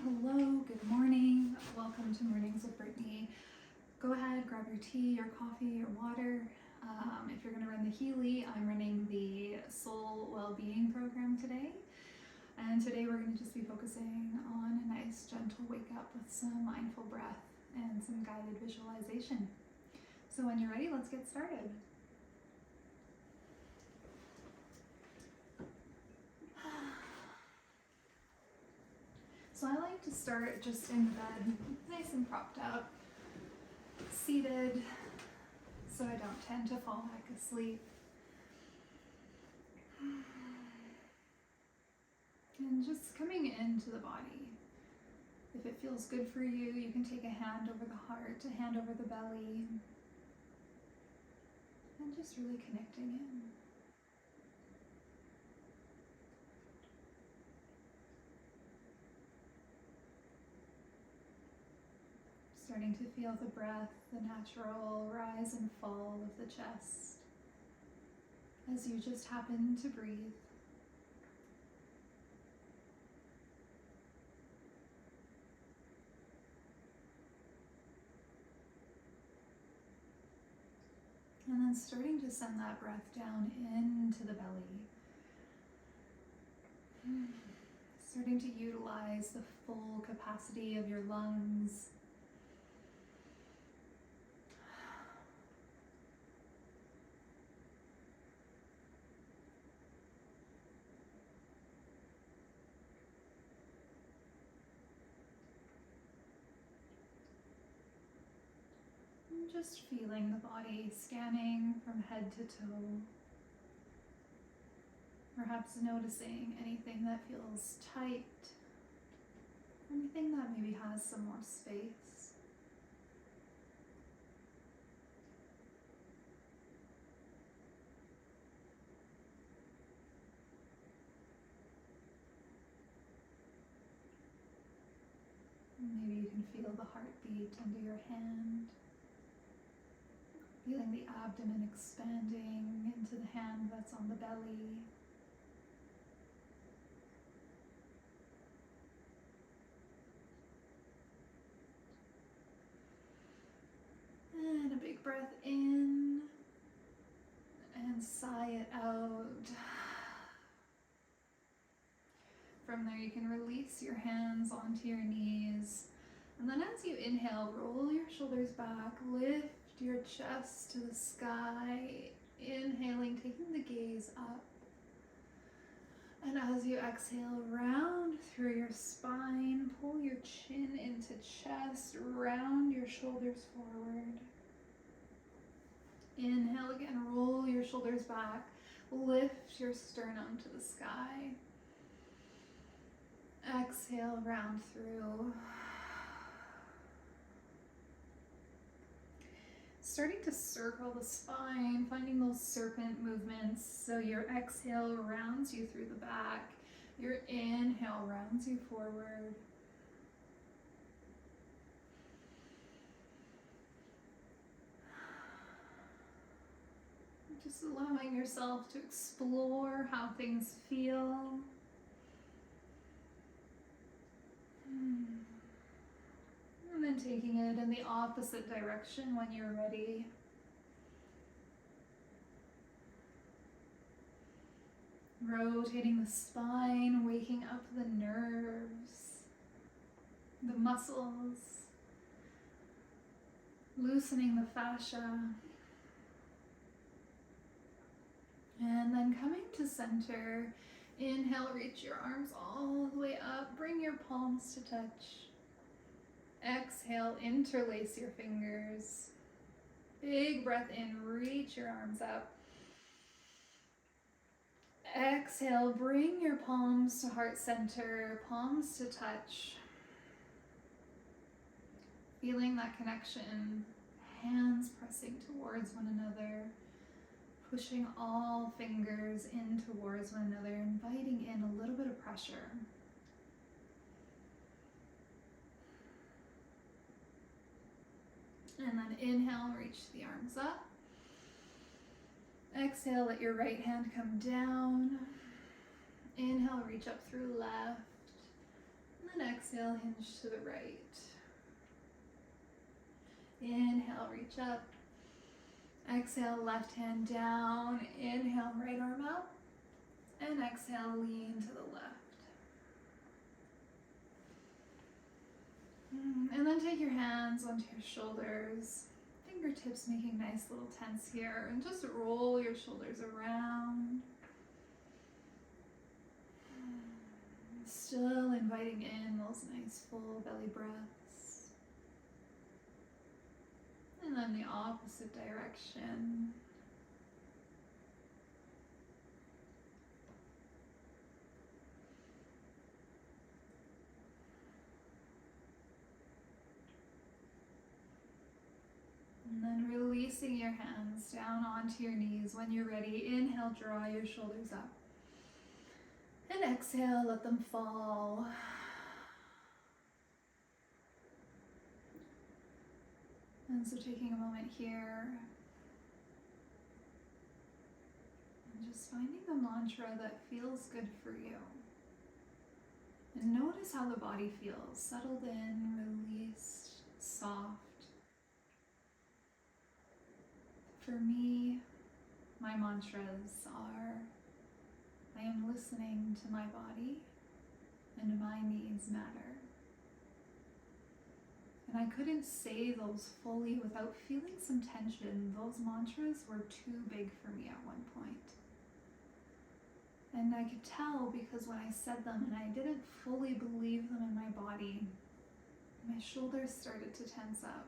hello, good morning. Welcome to Mornings with Brittany. Go ahead, grab your tea, your coffee, your water. If you're going to run the Healy, I'm running the Soul Wellbeing program today. And today we're going to just be focusing on a nice gentle wake up with some mindful breath and some guided visualization. So when you're ready, let's get started. So I like to start just in bed, nice and propped up, seated, so I don't tend to fall back asleep. And just coming into the body. If it feels good for you, you can take a hand over the heart, a hand over the belly, and just really connecting in. Starting to feel the breath, the natural rise and fall of the chest as you just happen to breathe. And then starting to send that breath down into the belly. Starting to utilize the full capacity of your lungs. And just feeling the body scanning from head to toe. Perhaps noticing anything that feels tight, anything that maybe has some more space. Maybe you can feel the heartbeat under your hand, feeling the abdomen expanding into the hand that's on the belly. And a big breath in and sigh it out. From there you can release your hands onto your knees. And then as you inhale, roll your shoulders back, lift your chest to the sky. Inhaling, taking the gaze up. And as you exhale, round through your spine, pull your chin into chest, round your shoulders forward. Inhale again, roll your shoulders back, lift your sternum to the sky. Exhale, round through. Starting to circle the spine, finding those serpent movements. So your exhale rounds you through the back. Your inhale rounds you forward. Just allowing yourself to explore how things feel. And then taking it in the opposite direction when you're ready. Rotating the spine, waking up the nerves, the muscles, loosening the fascia. And then coming to center. Inhale, reach your arms all the way up. Bring your palms to touch. Exhale, interlace your fingers. Big breath in, reach your arms up. Exhale, bring your palms to heart center, palms to touch. Feeling that connection, hands pressing towards one another. Pushing all fingers in towards one another, inviting in a little bit of pressure. And then inhale, reach the arms up. Exhale, let your right hand come down. Inhale, reach up through left. And And exhale, hinge to the right. Inhale, reach up. Exhale, left hand down. Inhale, right arm up. And exhale, lean to the left. And then take your hands onto your shoulders. Fingertips making nice little tents here. And just roll your shoulders around. Still inviting in those nice full belly breaths. And then the opposite direction. And then releasing your hands down onto your knees. When you're ready, inhale, draw your shoulders up. And exhale, let them fall. And so taking a moment here and just finding the mantra that feels good for you. And notice how the body feels, settled in, released, soft. For me, my mantras are, I am listening to my body and my needs matter. And I couldn't say those fully without feeling some tension. Those mantras were too big for me at one point. And I could tell because when I said them and I didn't fully believe them in my body, my shoulders started to tense up.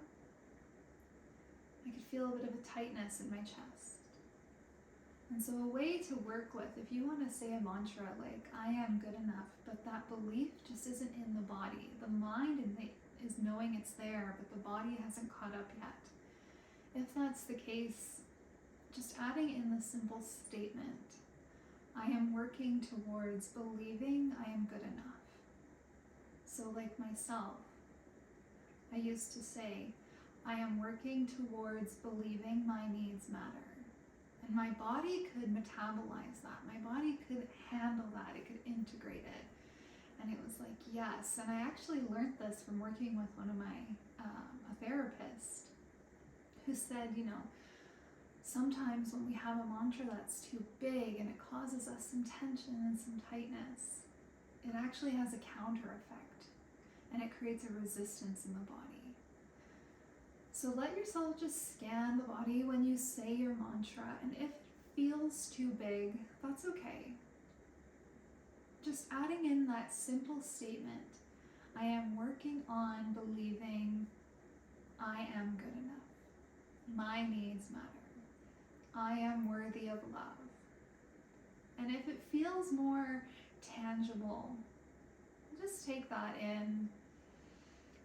I could feel a bit of a tightness in my chest. And so a way to work with, if you want to say a mantra like, I am good enough, but that belief just isn't in the body. The mind is knowing it's there, but the body hasn't caught up yet. If that's the case, just adding in the simple statement, I am working towards believing I am good enough. So like myself, I used to say, I am working towards believing my needs matter. And my body could metabolize that. My body could handle that. It could integrate it. And it was like, yes. And I actually learned this from working with one of my, a therapist who said, you know, sometimes when we have a mantra that's too big and it causes us some tension and some tightness, it actually has a counter effect and it creates a resistance in the body. So let yourself just scan the body when you say your mantra, and if it feels too big, that's okay. Just adding in that simple statement, I am working on believing I am good enough. My needs matter. I am worthy of love. And if it feels more tangible, just take that in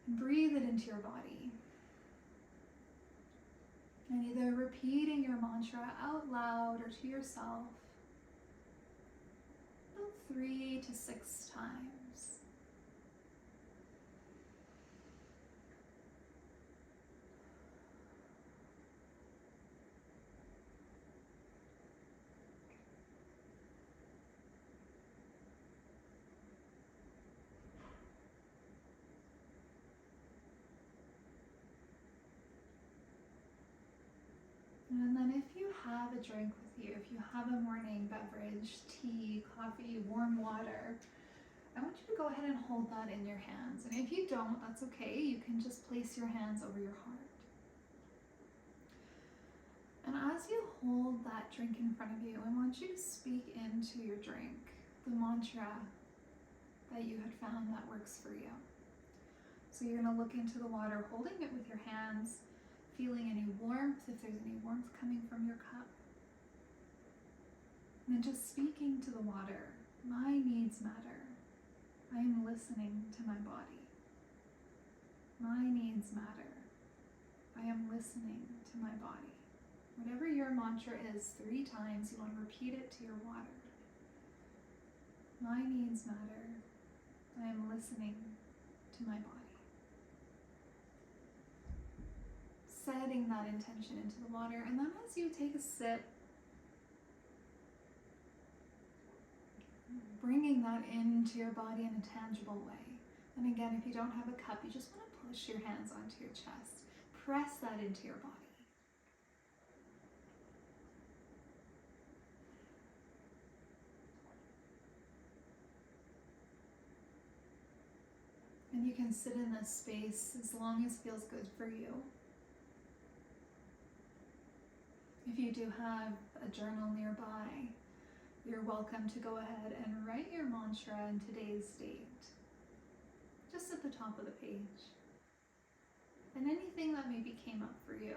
and breathe it into your body. And either repeating your mantra out loud or to yourself about 3 to 6 times. And then if you have a drink with you, if you have a morning beverage, tea, coffee, warm water, I want you to go ahead and hold that in your hands. And if you don't, that's okay. You can just place your hands over your heart. And as you hold that drink in front of you, I want you to speak into your drink the mantra that you had found that works for you. So you're going to look into the water, holding it with your hands, feeling any warmth, if there's any warmth coming from your cup. And then just speaking to the water, my needs matter. I am listening to my body. My needs matter. I am listening to my body. Whatever your mantra is, 3 times, you want to repeat it to your water. My needs matter. I am listening to my body. Setting that intention into the water, and then as you take a sip, bringing that into your body in a tangible way. And again, if you don't have a cup, you just want to push your hands onto your chest. Press that into your body. And you can sit in this space as long as feels good for you. If you do have a journal nearby, you're welcome to go ahead and write your mantra in today's date, just at the top of the page. And anything that maybe came up for you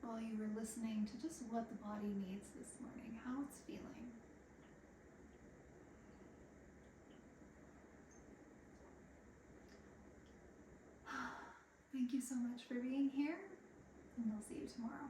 while you were listening to just what the body needs this morning, how it's feeling. Thank you so much for being here, and I'll see you tomorrow.